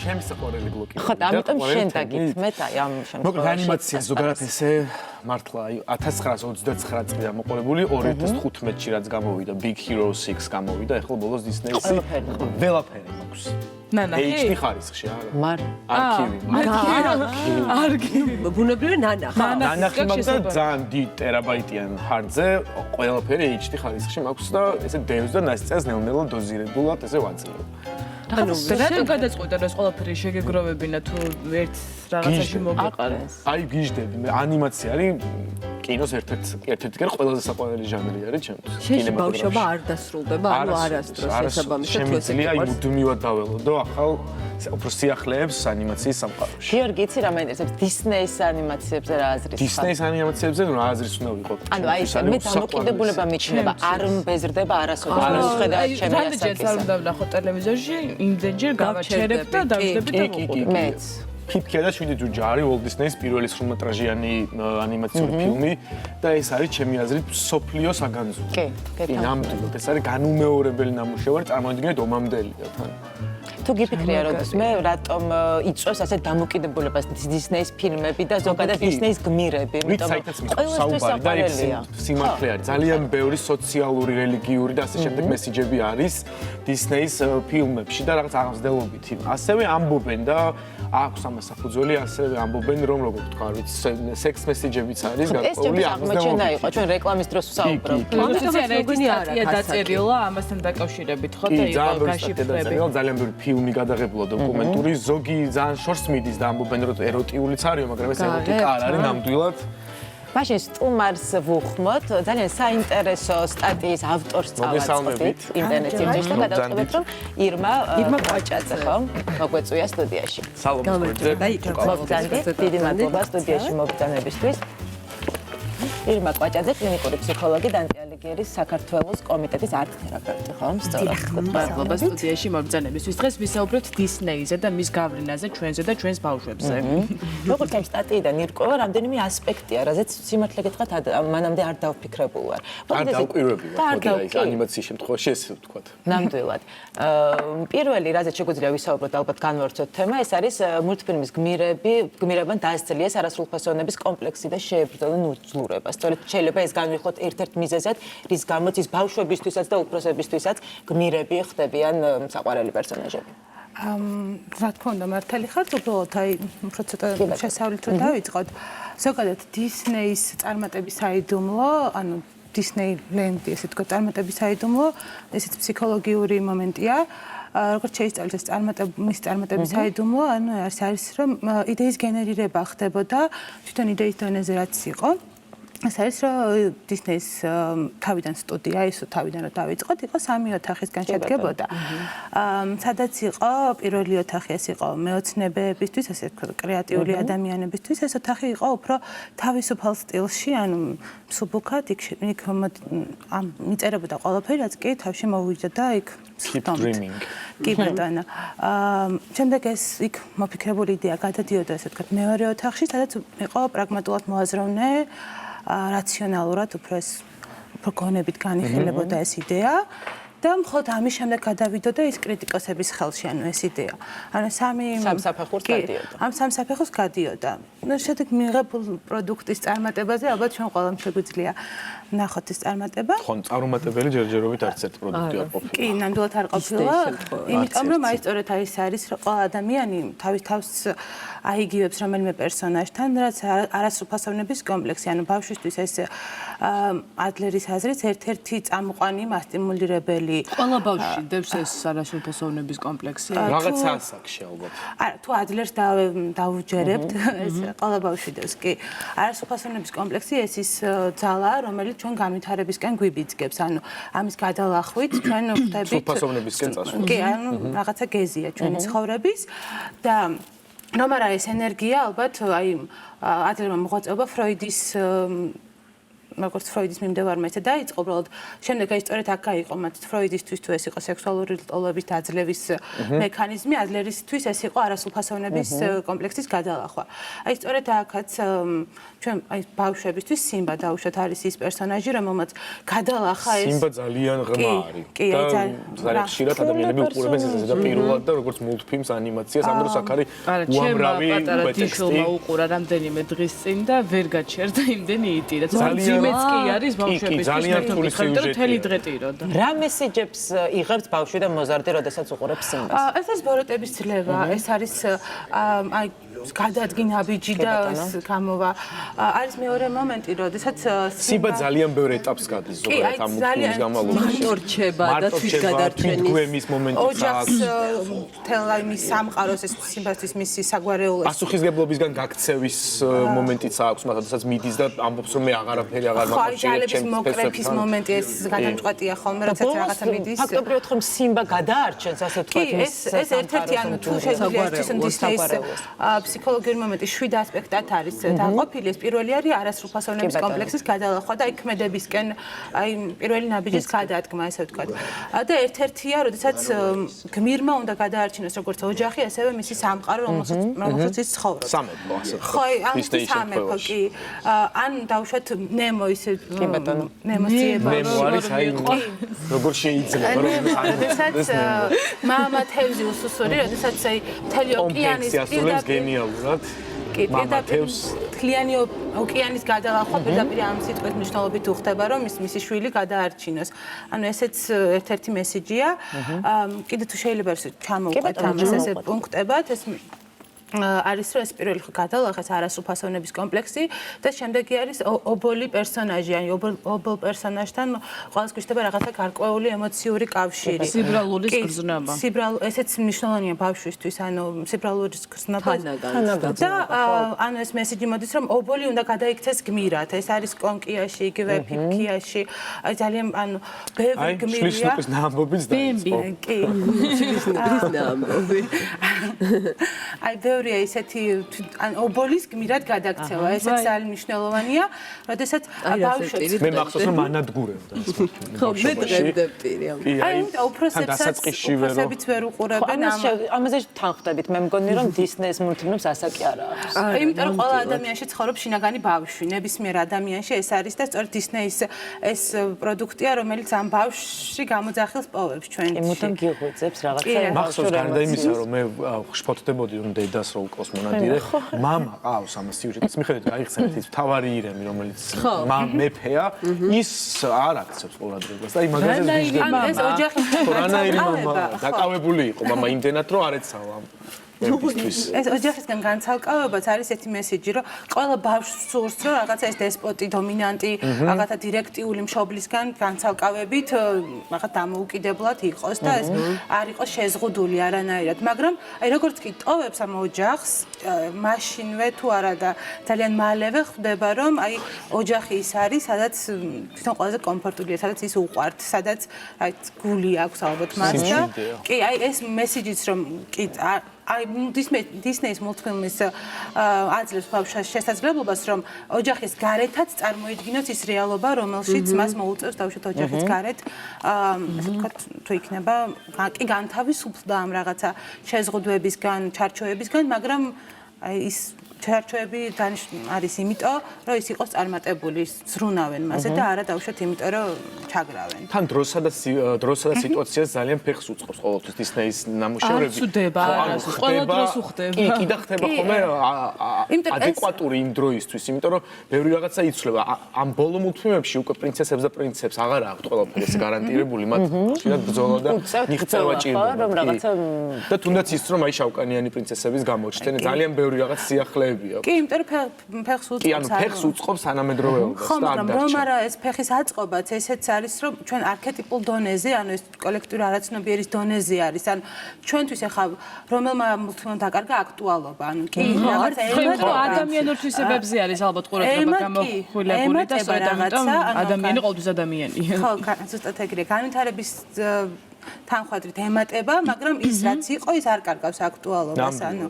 ჩემი საყვარელი ბლოკი. ხო, ამიტომ შენ დაგითმეთ აი ამ შემთხვევაში. მოკლედ ანიმაცია ზოგადად ესე მართლა 1929 წლიდან მოყოლებული 2015-ში რაც გამოვიდა Big Hero 6 გამოვიდა, ეხლა ბოლოს Disney-ს ყველაფერი მაქვს. HD ხარისხში არა. მარ არქივი. ბუნებრივი ნანახი. ნანახი მაქვს და ძალიან დიდ ტერაბაიტიან ჰარდზე ყველაფერი HD ხარისხში მაქვს და ესე დევს და ნასწრას ნელ-ნელა დოზირებულად ესე ვაძლევ. ანუ რატო გადაწყვეტა რომ ეს ყველაფერი შეგეგროვებინა თუ ერთ რაღაცაში მოგეყარეს? აი გიჟდები, ანიმაცია არის კინოს ერთ-ერთი ყველაზე საყვარელი ჟანრი არის ჩემთვის. შენში ბავშვობა არ დასრულდება, ანუ არასდროს შესაბამისად თუ ესე შემიძლია აი მუდმივად დაველოდო ახალ უფრო სიახლეებს ანიმაციის სამყაროში. გიორგი, იცი რა მაინტერესებს დისნეის ანიმაციებზე რა აზრის? დისნეის ანიმაციებზე რა აზრის უნდა ვიყო? ანუ აი მე დამოკიდებულება მიჩნდება, არ მბეზრდება არასოდეს. ხედავ ჩემი ასაკის. არ უნდა ვნახო ტელევიზორში, იმდენჯერ გავაჩერებ და დავждები და მოყვები. მეც. ფიფქია და 7 ჯუჯა არის Walt Disney-ის პირველი სრულმეტრაჟიანი ანიმაციური ფილმი და ეს არის ჩემი აზრით სოფლიოს აგანძური. კი, ნამდვილად ეს არის განუმეორებელი ნამუშევარი, წარმოიდგინეთ ომამდელია თან. თუ გიფიქრია როდეს მე რატომ იწვევს ასე დამოკიდებულებას Disney-ის ფილმები და ზოგადად Disney-ის გმირები, იმიტომ რომ საუბარი და ის სიმართლე არის. ძალიან ბევრი სოციალური, რელიგიური და ასე შემდეგ მესიჯები არის Disney-ის ფილმებში და რაღაც აღმზრდელობითი. ასევე ამბობენ და აქვს ამას საფუძველი, ასევე ამბობენ რომ როგორ თქვა, არ ვიცი, სექს მესიჯებიც არის გარკვეული აღმოჩენა იყო, ჩვენ რეკლამის დროს ვსაუბრობთ. ამიტომ ერთი სტატია დაწერილა ამასთან დაკავშირებით, ხო და იყო გაშიფრები. ძალიან ბევრი ფილმი გადაღებულა დოკუმენტური, ზოგი ძალიან შორს მიდის და ამბობენ რომ ეროტიულიც არის, მაგრამ ეს ეროტიკა არ არის ნამდვილად. მაშინ სტუმარს ვუხმოთ, ძალიან საინტერესო სტატიის ავტორს წავაწყდით ინტერნეტში და გადავწყვეტ რომ ირმა ყვაჭაძე ხო მოგვეწვია სტუდიაში. მოგწანდით, დიდი მადლობა სტუდიაში მოგწანებისთვის. ირმა ყვაჭაძე კლინიკური ფსიქოლოგი დანტე ალიგიერის საქართველოს კომიტეტის არქთერაპევტი ხო? სწორად. მადლობა სტუდიაში მოგწანებისთვის. დღეს ვისაუბრებთ Disney-ზე და მის გავლენაზე ჩვენზე და ჩვენს ბავშვებზე. როგორც ამ სტატიიდან ირკვევა, რამდენიმე ასპექტია, რაზეც სიმართლე გითხრათ, მანამდე არ დავფიქრებულ ვარ. არ დავკვირვებია, ხო და ის ანიმაციის შემთხვევაში ესე ვთქვათ. ნამდვილად. პირველი, რაზეც შეგვიძლია ვისაუბროთ, ალბათ განვავრცოთ თემა, ეს არის მულტფილმის გმირებმა დაასწრიეს არასრულფასოვნების კომპლექსი და შეებრძოლა ნუძლურება. სწორედ შეიძლება ეს განვიხოთ ერთ-ერთ მიზეზად, რის გამოც ის ბავშვებისთვისაც და უფროსებისთვისაც გმირები ხდებიან საყვარელი პერსონაჟები. რა თქმა უნდა, მართალი ხართ, უბრალოდ აი უფრო ცოტა შესავლით რომ დავიწყოთ. ზოგადად Disney-ის წარმატების საიდუმლო, ანუ Disneyland-ი ესე თქვა წარმატების საიდუმლო, ესეც ფსიქოლოგიური მომენტია. როგორც შეისწავლეთ ეს წარმატების საიდუმლო, ანუ არის რომ იდეის გენერირება ხდებოდა თვითონ იდეის დონეზე რაც იყო. ეს არის რომ Disney-ის თავიდან სტუდია, ისო თავიდან რომ დავიწყოთ, იყო 3 ოთახისგან შედგებოდა. სადაც იყო პირველი ოთახი, ეს იყო მეოცნებებისთვის, ასე ვთქვათ, კრეატიული ადამიანებისთვის, ეს ოთახი იყო უფრო თავისუფალ სტილში, ანუ მსუბუქად იქ მიწერებოდა ყველაფერი, რაც კი თავში მოვიჯდა და იქ კი ბატონო. შემდეგ ეს იქ მოფიქრებული იდეა გადადიოდა, ასე ვთქვათ, მეორე ოთახში, სადაც იყო პრაგმატულად მოაზროვნე რაციონალურად უფრო გონებით განიხილებოდა ეს იდეა და მხოლოდ ამის შემდეგ გადავიდოდა ის კრიტიკოსების ხელში, ანუ ეს იდეა. ანუ სამ საფეხურს გადიოდა. ამ სამ საფეხურს გადიოდა. შემდეგ მიღებულ პროდუქტის წარმატებაზე ალბათ ჩვენ ყველამ შეგვიძლია ნახოთ ეს წარმატება. ხო, წარუმატებელი ჯერჯერობით არც ერთ პროდუქტი არ ყოფილა. კი, ნამდვილად არ ყოფილა. იმიტომ რომ აი სწორედ ის არის, რომ ყველა ადამიანი თავის თავს აიგივებს რომელიმე პერსონაჟთან, რაც არასრულფასოვნების კომპლექსი, ანუ ბავშვისთვის ეს ადლერის აზრით ერთ-ერთი წამყვანი მასტიმულირებელი. ყველა ბავშვი დევს ეს არასრულფასოვნების კომპლექსი. რაღაც ასაკში ალბათ. არა, თუ ადლერს დავუჯერებთ, ეს ყველა ბავშვი დევს, კი. არასრულფასოვნების კომპლექსი ეს ის ძალა, რომელიც ჩვენ განვითარებისკენ გვიბიძგებს, ანუ ამის გადალახვით ჩვენ ვხვდებით სრულფასოვნებისკენ წასვლა. კი, ანუ რაღაცა გეზია ჩვენი ცხოვრების და რომ არა ეს ენერგია ალბათ აი ადრემა მოღვაწეობა ფროიდის როგორც ფროიდის მიმდევარმა ესე დაიწყო, უბრალოდ შემდეგ აი სწორედ აქ გაიყო მათ ფროიდისთვის თუ ეს იყო სექსუალური ლტოლობის დაძლევის მექანიზმი, ადლერისთვის ეს იყო არასრულფასოვნების კომპლექსის გადალახვა. აი სწორედ აქაც ჩვენ აი ბავშვებისთვის სიმბა დაუშვათ არის ის პერსონაჟი, რომელმაც გადალახა ეს სიმბა ძალიან ღრმა არის. და ძალიან ხშირად ადამიანები უყურებენ ეს და პირველად და როგორც მულტფილმს ანიმაციას, ამ დროს აქ არის უამრავი ტექსტი. უყურა რამდენიმე დღის წინ და ვერ გაჩერდა იმდენი იტი, რაც ძიმეც კი არის ბავშვების ძალიან რთული სიუჟეტია. თელი დღე ტიროდა. რა მესეჯებს იღებთ ბავშვი და მოზარდი, როდესაც უყურებს სიმბას? ეს არის ბოროტების ძლევა, ეს არის აი გადადგინა ბიჯი და ეს გამოვა. არის მეორე მომენტი, როდესაც სიმბა ძალიან ბევრ ეტაპს გადის ზოგადად ამ მულტფილმის განმავლობაში. მორჩება და თვით გადარჩენის გვემის მომენტიც ოჯახს თელაიმის სამყაროს ეს სიმბასთვის მისი საგვარეულო პასუხისგებლობისგან გაქცევის მომენტიც აქვს, მაგრამ როდესაც მიდის და ამბობს რომ მე აღარაფერი აღარ მაკავშირებ ჩემს მოკრეფის მომენტი ეს გადამწყვეტია ხოლმე, როდესაც რაღაცა მიდის. ფაქტობრივად ხომ სიმბა გადაარჩენს ასე თქვა ეს ერთ-ერთი ანუ თუ შეგვიძლია დისნეის ფსიქოლოგიური მომენტი 7 ასპექტად არის დაყოფილი. ეს პირველი არის არასრულფასოვნების კომპლექსის გადალახვა და ქმედებისკენ აი პირველი ნაბიჯის გადადგმა, ესე ვთქვათ. და ერთ-ერთია, როდესაც გმირმა უნდა გადაარჩინოს როგორც ოჯახი, ასევე მისი სამყარო, რომელსაც ის ცხოვრობს. სამეფო ასე. ხო, ან სამეფო კი. ან დავუშვათ ნემო ისე ნემოს ძიება. ნემო არის აი როგორ შეიძლება როდესაც მამა თევზი უსუსური, როდესაც აი მთელი ოკეანის გენიალურად პირდაპირ მთლიანი ოკეანის გადალახვა პირდაპირ ამ სიტყვის მნიშვნელობით უხდება, რომ მისი შვილი გადაარჩინოს. ანუ ესეც ერთ-ერთი მესიჯია. კიდე თუ შეიძლება ჩამოვყვეთ ამას ესე პუნქტებად, ეს არის რომ ეს პირველი გადალახეს არასრულფასოვნების კომპლექსი და შემდეგი არის ობოლი პერსონაჟი, ან ობოლ პერსონაჟთან ყოველს გვიჩნდება რაღაცა გარკვეული ემოციური კავშირი. სიბრალურის გრძნობა. ესეც მნიშვნელოვანია ბავშვისთვის, ანუ სიბრალურის გრძნობა და ანუ ეს მესიჯი მოდის რომ ობოლი უნდა გადაიქცეს გმირად. ეს არის კონკიაში, იგივე ფიფქიაში. აი ძალიან ანუ ბევრი გმირია. შლის ნუყის ნაამბობიც დაიწყო. კი. შლის ნაამბობი. აი ბევრია ისეთი ან ობოლის გმირად გადაქცევა. ესეც ძალიან მნიშვნელოვანია, როდესაც ბავშვებს მე მახსოვს რომ ანადგურებდა ეს მულტფილმი. ხო, მე დღემდე აი უფროსებსაც ვერ უყურებენ ამაზე თანხდებით. მე მგონი რომ დისნეის მულტფილმებს ასაკი არა აქვს. იმიტომ რომ ყველა ადამიანში ცხოვრობს შინაგანი ბავშვი. ნებისმიერ ადამიანში ეს არის და სწორედ დისნეის ეს პროდუქტია, რომელიც ამ ბავშვში გამოძახილს პოვებს ჩვენში. მუდამ გიღვიძებს რაღაცა. მახსოვს გარდა იმისა რომ მე შფოთდებოდი რომ დედას რო უკოს მონადირე, მამა ყავს ამ სიუჟეტს. მიხედავთ გაიხსენეთ ის თავარი ირემი, რომელიც მეფეა, ის არ აქცევს ყურადღებას და აი მაგაზე ვიждები. ეს ოჯახის რანაირი მამა დაკავებული იყო მამა იმდენად რომ არ ეცავა ეს ოჯახისგან განცალკავებაც არის ერთი მესიჯი, რომ ყველა ბავშვს სურს, რომ რაღაცა ეს დესპოტი, დომინანტი, რაღაცა დირექტიული მშობლისგან განცალკავებით რაღაც დამოუკიდებლად იყოს და ეს არ იყოს შეზღუდული არანაირად. მაგრამ აი როგორც კი ტოვებს ამ ოჯახს, მაშინვე თუ არა და ძალიან მალევე ხვდება, რომ აი ოჯახი ის არის, სადაც თვითონ ყველაზე კომფორტულია, სადაც ის უყვართ, სადაც აი გული აქვს ალბათ მას და კი აი ეს მესიჯიც რომ კი აი დისნეის მულტფილმის აძლევს ბავშვს შესაძლებლობას, რომ ოჯახის გარეთაც წარმოიდგინოს ის რეალობა, რომელშიც მას მოუწევს დავუშვათ ოჯახის გარეთ, ასე ვთქვათ, თუ იქნება კი განთავისუფლდა ამ რაღაცა შეზღუდვებისგან, ჩარჩოებისგან, მაგრამ აი ის ჩარჩოები არის იმიტომ, რომ ის იყოს წარმატებული, ზრუნავენ მასე და არა დავუშვათ იმიტომ, რომ ჩაგრავენ. თან დროსა და სიტუაციას ძალიან ფეხს უწყობს ყოველთვის დისნეის ნამუშევრები. ყველა დროს უხდება. კი და ხდება ხოლმე ადეკვატური იმ დროისთვის, იმიტომ რომ ბევრი რაღაცა იცვლება. ამ ბოლო მულტფილმებში უკვე პრინცესებს და პრინცებს აღარ აქვთ ყველაფერი ეს გარანტირებული, მათ ხშირად ბრძოლა და მიღწევა ჭირდება. და თუნდაც ის რომ აი შავკანიანი პრინცესების გამოჩნდნენ, ძალიან ბევრი რაღაც სიახლე კი, იმიტომ რომ ფეხს უწყობს. კი, ანუ ფეხს უწყობს თანამედროვეობას და არ დარჩა. რომ არა ეს ფეხის აწყობაც ესეც არის, რომ ჩვენ არქეტიპულ დონეზე, ანუ ეს კოლექტიური არაცნობიერის დონეზე არის. ანუ ჩვენთვის ახლა რომელმა მულტფილმმა დაკარგა აქტუალობა. ანუ კი, რაღაცა ადამიანურ თვისებებზე არის ალბათ ყურადღება გამახვილებული და სწორედ ამიტომ ადამიანი ყოველთვის ადამიანია. ხო, ზუსტად ეგრე. განვითარების თანხმადრით ემატება, მაგრამ ის რაც იყო, ის არ კარგავს აქტუალობას. ანუ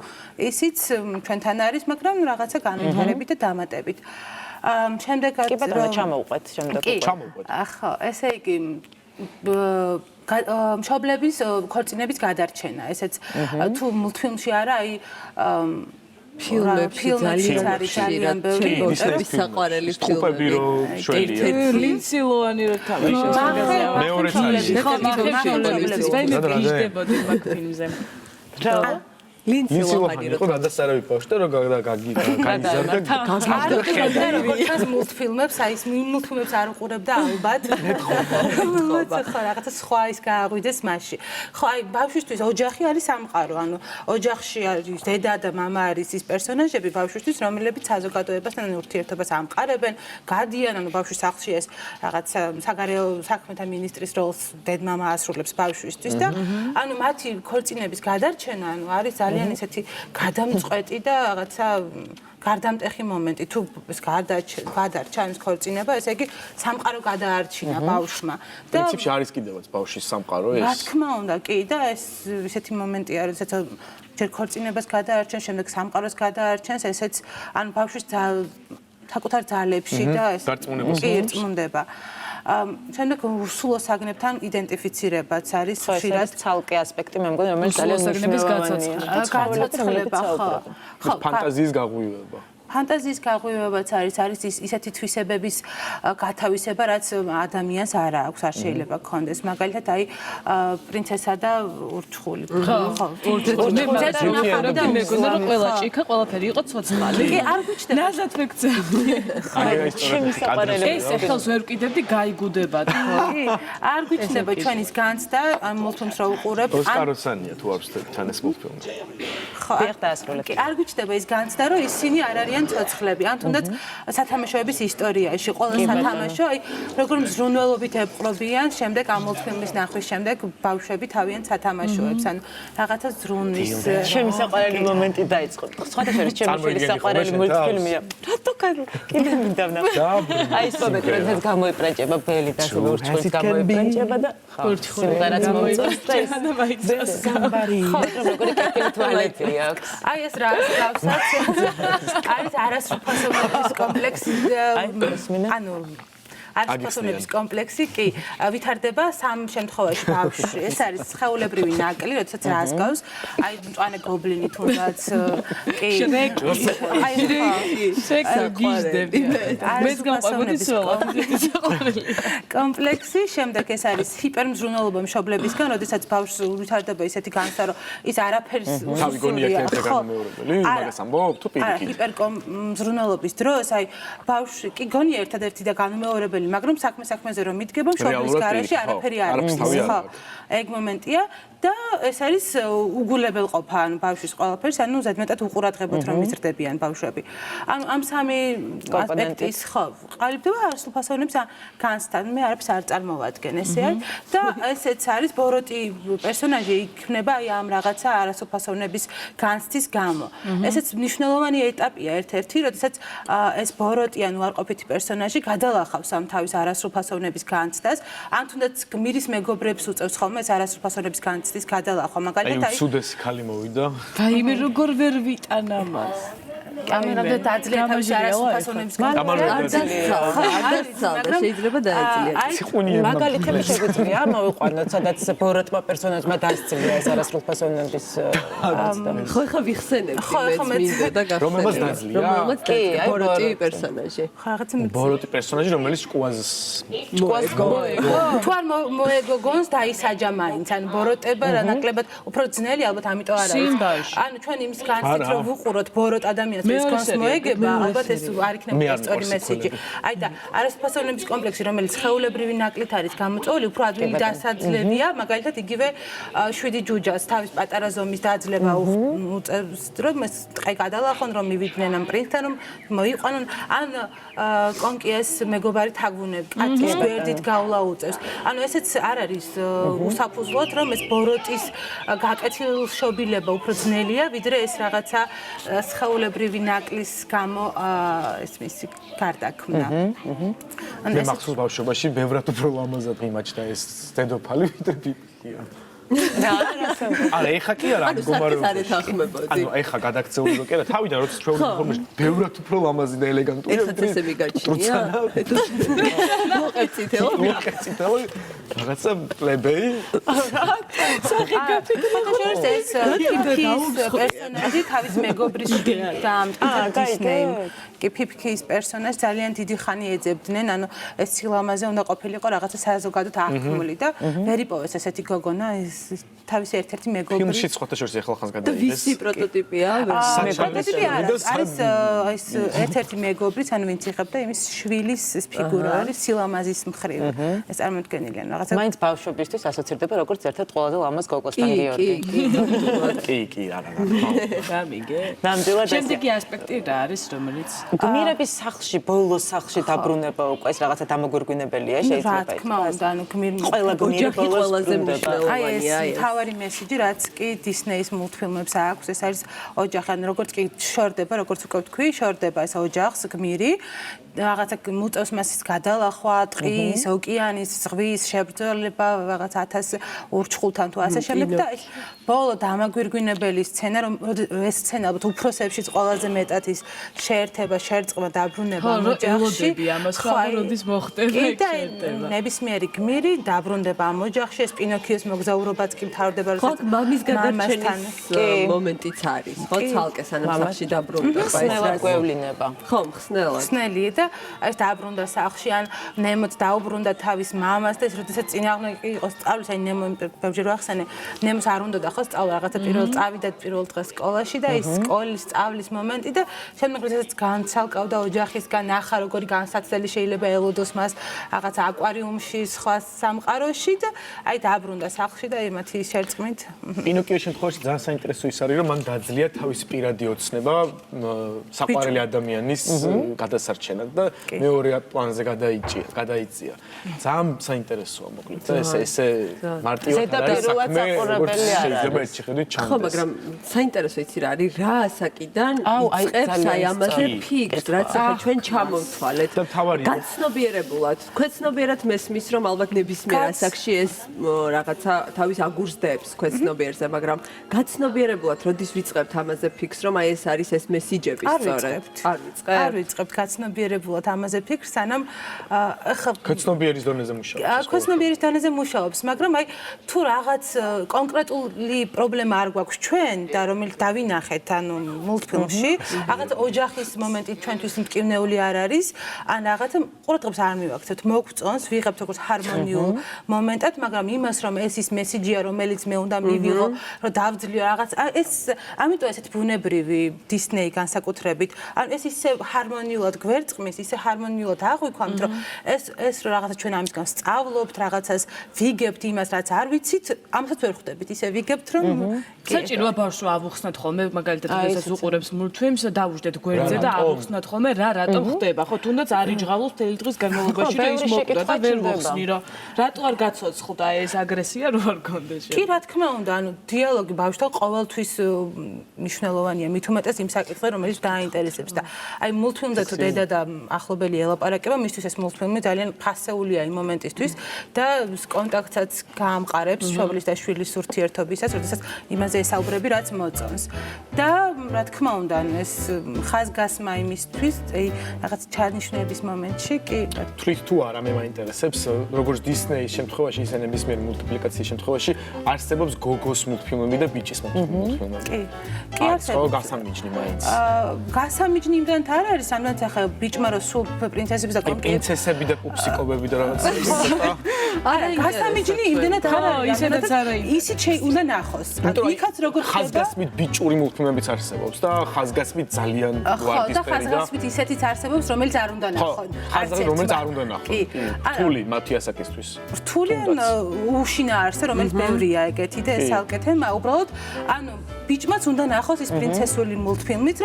ისიც ჩვენთან არის, მაგრამ რაღაცა განვითარებით და დამატებით. შემდეგაც კი ბატონო, ჩამოვყვეთ შემდეგ. ჩამოვყვეთ. ხო, ესე იგი მშობლების ქორწინების გადარჩენა, ესეც თუ მულტფილმში არა, აი ფილმებში ძალიან ბევრი საყვარელი ფილმები რო შვედია. ლინცილოვანი რო თამაშობს. მეორე წელი. ფილმზე. ლინცილოვანი იყო გადასარავი ბავშვი და რო გაგიზარდა გაგიზარდა როგორც მულტფილმებს, აი ეს მულტფილმებს არ უყურებდა ალბათ. ხო, რაღაცა სხვა ის გააღვიდეს მასში. ხო, აი ბავშვისთვის ოჯახი არის სამყარო, ანუ ოჯახში არის დედა და მამა არის ის პერსონაჟები ბავშვისთვის, რომლებიც საზოგადოებასთან ურთიერთობას ამყარებენ, გადიან, ანუ ბავშვის სახლში ეს რაღაცა საგარეო საქმეთა მინისტრის როლს დედ-მამა ასრულებს ბავშვისთვის და ანუ მათი ქორწინების გადარჩენა, ანუ არის ძალიან ისეთი გადამწყვეტი და რაღაცა გარდამტეხი მომენტი. თუ ეს გადარჩა ის ქორწინება, ესე იგი სამყარო გადაარჩინა ბავშვმა. და პრინციპში არის კიდევაც ბავშვის სამყარო ეს. რა თქმა უნდა, კი და ეს ისეთი მომენტი არის, როცა ჯერ ქორწინებას გადაარჩენს, შემდეგ სამყაროს გადაარჩენს, ესეც ანუ ბავშვის საკუთარ ძალებში და ეს ირწმუნდება. შემდეგ სულ საგნებთან იდენტიფიცირებაც არის ხშირად ცალკე ასპექტი მე მგონი რომელიც ძალიან მნიშვნელოვანია. გაცოცხლება ხო. ფანტაზიის გაღვივება. ფანტაზიის გაღვივებაც არის ისეთი თვისებების გათავისება, რაც ადამიანს არ აქვს, არ შეიძლება გქონდეს. მაგალითად, აი პრინცესა და ურჩხული. ხო, ურჩხული და მეგონა რომ ყველა ჭიქა, ყველაფერი იყო ცოცხალი. კი, არ გვიჩნდება. ნაზად მეკცევდი. ეს ხელს ვერ ვკიდებდი, გაიგუდებად, ხო? კი, არ გვიჩნდება ჩვენის განცდა, ამ მულტფილმს რო უყურებ. ოსკაროსანია თუ აქვს თან ეს მულტფილმი. ხო, კი, არ გვიჩნდება ის განცდა, რომ ისინი არ არიან ცოცხლები, ან თუნდაც სათამაშოების ისტორიაში ყველა სათამაშო, აი როგორ მზრუნველობით ეპყრობიან, შემდეგ ამ მულტფილმის ნახვის შემდეგ ბავშვები თავიანთ სათამაშოებს, ანუ რაღაცა ზრუნვის ჩემი საყვარელი მომენტი დაიწყო. სხვათა შორის ჩემი საყვარელი მულტფილმია. რატო კიდე მინდავნა? აი ეს მომენტი, როდესაც გამოიპრანჭება ბელი და ურჩხულს გამოიპრანჭება და სიმღერაც მოიწონს და ეს გამბარი. ხო, როგორი კეთილი თვალები აქვს. აი ეს რა გავსაც არის არასრულფასოვნების კომპლექსი ანუ არასრულფასოვნების კომპლექსი კი ვითარდება სამ შემთხვევაში ბავშვში ეს არის სხეულებრივი ნაკლი როდესაც რასკავს აი მწვანე გობლინი თუნდაც კი შეგიჟდები მეც გამყვებოდი სულ კომპლექსი შემდეგ ეს არის ჰიპერმზრუნველობა მშობლებისგან როდესაც ბავშვს ვითარდება ისეთი განცდა რომ ის არაფერს თავი გონია ერთ-ერთი განმეორებელი მაგას ამბობ თუ პირიქით ჰიპერმზრუნველობის დროს აი ბავშვი კი გონია ერთადერთი და განმეორებელი მაგრამ საქმეზე რომ მიდგება მშობლის გარეშე არაფერი არ არის ხო ეგ მომენტია და ეს არის უგულებელყოფა ან ბავშვის ყველაფერს ანუ ზედმეტად უყურადღებოთ რომ მიზრდებიან ბავშვები ანუ ამ სამი ასპექტის ხო ყალიბდება არასრულფასოვნების განცდა მე არაფერს არ წარმოვადგენ ესე არის და ესეც არის ბოროტი პერსონაჟი იქნება აი ამ რაღაცა არასრულფასოვნების განცდის გამო ესეც მნიშვნელოვანი ეტაპია ერთ-ერთი როდესაც ეს ბოროტი ან უარყოფითი პერსონაჟი გადალახავს ამ თავის არასრულფასოვნების განცდას ან თუნდაც გმირის მეგობრებს უწევს ხოლმე ეს არასრულფასოვნების განცდის გადალახვა მაგალითად აი უდესი ხალი მოვიდა აი მე როგორ ვერ ვიტან ამას კამერამდე დაძლია თავის არასრულფასოვნების განცდა შეიძლება დაეძლია მაგალითები შეგვიძლია მოვიყვანოთ სადაც ბოროტმა პერსონაჟმა დასძლია ეს არასრულფასოვნების ხო ხა ვიხსენებ მეც მინდა და რომელმაც დაძლია კი აი ბოროტი პერსონაჟი ხო რაღაცა ბოროტი პერსონაჟი რომელიც ჭკუაზს თუ არ მოეგო გონს დაისაჯა მაინც ან ბოროტება რა ნაკლებად უფრო ძნელი ალბათ ამიტომ არ არის ანუ ჩვენ იმის განცდით რომ ვუყუროთ ბოროტ ადამიანს ეს გონს მოეგება ალბათ ეს არ იქნება სწორი მესიჯი აი და არასრულფასოვნების კომპლექსი რომელიც ხეულებრივი ნაკლით არის გამოწვეული უფრო ადვილი დასაძლებია მაგალითად იგივე შვიდი ჯუჯას თავის პატარა ზომის დაძლება უწევს რომ ეს ტყე გადალახონ რომ მივიდნენ ამ პრინცთან რომ მოიყვანონ ან კონკიეს მეგობარი თაგვუნები კაცის გვერდით გავლა უწევს ანუ ესეც არ არის უსაფუძვლოდ რომ ეს ბოროტის გაკეთილშობილება უფრო ძნელია ვიდრე ეს რაღაცა სხეულებრივი ნაკლის გამო ეს მისი გარდაქმნა მე მახსოვს ბავშვობაში ბევრად უფრო ლამაზად მიმაჩნდა ეს დედოფალი ვიდრე ბიბლია არა, ეხა კი არა, ანუ ეხა გადაქცეული რო კი არა, თავიდან როცა ჩვეულებრივ ფორმაში ბევრად უფრო ლამაზი და ელეგანტური. ეხა წესები გაჩნია. მოყეცითელო. რაღაცა პლებეი. ხაშორს ეს პერსონაჟი თავის მეგობრის და Disney-ს. კი ფიფქის პერსონაჟს ძალიან დიდი ხანი ეძებდნენ, ანუ ეს სილამაზე უნდა ყოფილიყო რაღაცა საზოგადოებრივ აღქმული და ვერ იპოვეს ესეთი გოგონა, ეს თავის ერთ-ერთი მეგობრი. ფილმში ხოთაშორს ეხლახანს გადაიდეს. ვისი პროტოტიპია? პროტოტიპი არის ეს ერთ-ერთი მეგობრიც, ანუ ვინც იღებდა იმის შვილის ფიგურა არის სილამაზის მხრივ. ეს წარმოდგენილია რაღაცა. მაინც ბავშვებისთვის ასოცირდება როგორც ერთ-ერთი ყველაზე ლამაზ გოგოსთან გიორგი. კი, არა. გამიგე. ნამდვილად ეს. შემდეგი ასპექტი რა არის, რომელიც გმირების სახლში, ბოლოს სახლში დაბრუნება უკვე ეს რაღაცა დამოგვირგვინებელია შეიძლება. რა თქმა უნდა, ანუ ყველა გმირი ყველაზე მნიშვნელოვანია ეს. თავარი მესიჯი, რაც კი Disney-ის მულტფილმებს აქვს, ეს არის ოჯახი, ანუ როგორც კი შორდება, როგორც უკვე ვთქვი, შორდება ეს ოჯახს გმირი, რაღაცა მუწევს მას გადალახვა, ტყის, ოკეანის, ზღვის შებრძოლება, რაღაც 1000 ურჩხულთან თუ ასე შემდეგ და ეს ბოლო დამაგვირგვინებელი სცენა, რომ ეს სცენა ალბათ უფროსებშიც ყველაზე მეტად ის შეერთება, შერწყმა დაბრუნება ოჯახში. ამას ხარ როდის მოხდება შეერთება. ნებისმიერი გმირი დაბრუნდება ამ ოჯახში, ეს პინოქიოს მოგზაურობაც კი მთავრდება, როდესაც მამის გადარჩენის მომენტიც არის. ხო, ცალკე სანამ სახლში დაბრუნდება, ხსნელად გვევლინება. ხო, ხსნელად. ხსნელი და ეს დაბრუნდა სახლში, ან ნემოც დაუბრუნდა თავის მამას და ეს როდესაც წინააღმდეგი იყო სწავლის, აი ნემო ბევრჯერ ვახსენე, ნემოს არ უნდოდა ხო სწავლა, რაღაცა პირველ წავიდა პირველ დღეს სკოლაში და ის სკოლის სწავლის მომენტი და შემდეგ როდესაც განცალკავდა ოჯახისგან, ნახა როგორი განსაცდელი შეიძლება ელოდოს მას რაღაცა აკვარიუმში, სხვა სამყაროში და აი დაბრუნდა სახლში და იმათი შერწყმით. პინოკიოს შემთხვევაში ძალიან საინტერესო ის არის, რომ მან დაძლია თავისი პირადი ოცნება საყვარელი ადამიანის გადასარჩენად და მეორე პლანზე გადაიწია. ძალიან საინტერესოა მოკლედ და ესე მარტივად არის საქმე, როგორც შეიძლება ერთი ხედვით ჩანდეს. ხო, მაგრამ საინტერესო იცი რა არის, რა ასაკიდან იწყებს აი ამაზე ფიქრს, რაც ახლა ჩვენ ჩამოვთვალეთ. გაცნობიერებულად, ქვეცნობიერად მესმის, რომ ალბათ ნებისმიერ ასაკში ეს რაღაცა თავის აგურსდებს ქვეცნობიერზე, მაგრამ გაცნობიერებულად როდის ვიწყებთ ამაზე ფიქრს, რომ აი ეს არის ეს მესიჯები სწორედ? არ ვიწყებთ გაცნობიერებულად ამაზე ფიქრს, სანამ ახლა ქვეცნობიერის დონეზე მუშაობს. ქვეცნობიერის დონეზე მუშაობს, მაგრამ აი თუ რაღაც კონკრეტული პრობლემა არ გვაქვს ჩვენ და რომელიც დავინახეთ ანუ მულტფილმში, რაღაც ოჯახის მომენტი ჩვენთვის მტკივნეული არ არის, ან რაღაცა ყურადღებას არ მივაქცევთ, მოგწონს, ვიღებთ როგორც ჰარმონიულ მომენტად, მაგრამ იმას რომ ეს ის მესიჯია, რომელიც მე უნდა მივიღო, რომ დავძლიო რაღაც, ეს ამიტომ ესეთი ბუნებრივი Disney განსაკუთრებით, ან ეს ისე ჰარმონიულად გვერწყმის, ისე ჰარმონიულად აღვიქვამთ, რომ ეს რაღაცა ჩვენ ამისგან სწავლობთ, რაღაცას ვიგებთ იმას, რაც არ ვიცით, ამასაც ვერ ხვდებით, ისე ვიგებთ, რომ საჭიროა ბავშვს ავუხსნათ ხოლმე, მაგალითად, როდესაც უყურებს მულტფილმს, დავუშვდეთ გვერდზე და ავუხსნათ ხოლმე, რატომ ხდება, ხო, თუნდაც არ იჯღალოს მთელი დღის განმავლობაში და ის მოკვდა და ვერ ვუხსნი, რომ რატო არ გაცოცხლდა ეს აგრესია, რო არ გქონდეს. კი, რა თქმა უნდა, ანუ დიალოგი ბავშვთან ყოველთვის მნიშვნელოვანია, მით უმეტეს იმ საკითხზე, რომელიც დააინტერესებს და აი მულტფილმზე თუ დედა და ახლობელი ელაპარაკება, მისთვის ეს მულტფილმი ძალიან ფასეულია იმ მომენტისთვის და კონტაქტსაც გაამყარებს შვილის და შვილის ურთიერთობისას, როდესაც იმაზე ესაუბრები, რაც მოწონს. და რა თქმა უნდა, ეს ხაზგასმა იმისთვის, აი რაღაც ჩანიშვნების მომენტში კი თვით თუ არა მე მაინტერესებს, როგორც Disney-ის შემთხვევაში, ისე ნებისმიერ მულტიპლიკაციის შემთხვევაში არსებობს გოგოს მულტფილმები და ბიჭის მულტფილმები. კი, არსებობს. გასამიჯნი მაინც. გასამიჯნი იმდანთ არ არის, ამან ახლა ბიჭმა რო სულ პრინცესები და პრინცესები და პუპსიკობები და რაღაც არა, გასამიჯნი იმდანთ არ არის, ისედაც არა. ისიც უნდა ნახოს. იქაც როგორ ხდება? ხაზგასმით ბიჭური მულტფილმებიც არსებობს და ხაზგასმით ძალიან ვარდისფერი და ხაზგასმით ისეთიც არსებობს, რომელიც არ უნდა ნახონ. ხაზგასმით რომელიც არ უნდა ნახონ. რთული მათი ასაკისთვის. რთული ან უშინა არსე, რომელიც ბევრია ეგეთი და ეს ალკეთე, უბრალოდ ანუ ბიჭმაც უნდა ნახოს ის პრინცესული მულტფილმიც,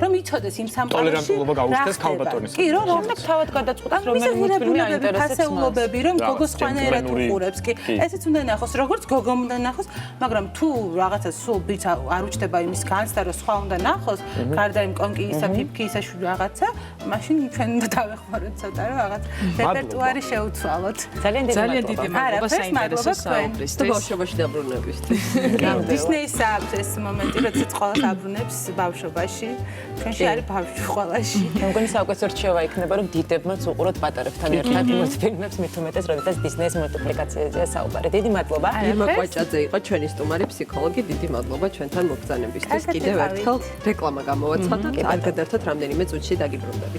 რომ იცოდეს იმ სამყაროში. ტოლერანტულობა გაუჩნდეს ქალბატონის. კი, რომ თავად გადაწყვეტს რომელი მულტფილმი აინტერესებს მას. ფასეულობები, რომ გოგო სხვანაირად უყურებს, კი. ესეც უნდა ნახოს, როგორც გოგომ უნდა ნახოს, მაგრამ თუ რაღაცა სულ ბიჭ არ უჩდება იმის განცდა, რომ სხვა უნდა ნახოს, გარდა იმ კონკიისა, ფიფქისა რაღაცა, მაშინ ჩვენ უნდა დავეხმაროთ ცოტა, რომ რაღაც რეპერტუარი შეუცვალოთ. ძალიან დიდი მადლობა საინტერესო საუბრისთვის. და ბავშვობაში დაბრუნებისთვის. დისნეის აქვს ეს მომენტი, როდესაც ყველა დაბრუნებს ბავშვობაში. ჩვენში არის ბავშვი ყველაში. მე მგონი საუკეთესო რჩევა იქნება, რომ დიდებმაც უყუროთ პატარებთან ერთად მულტფილმებს, მით უმეტეს, როდესაც დისნეის მულტიპლიკაციაზეა საუბარი. დიდი მადლობა. ირმა კვაჭაძე იყო ჩვენი სტუმარი ფსიქოლოგი. დიდი მადლობა ჩვენთან მოგზაურობისთვის. კიდევ ერთხელ რეკლამა გამოვაცხადოთ. არ გადაერთოთ რამდენიმე წუთში დაგიბრუნდებით.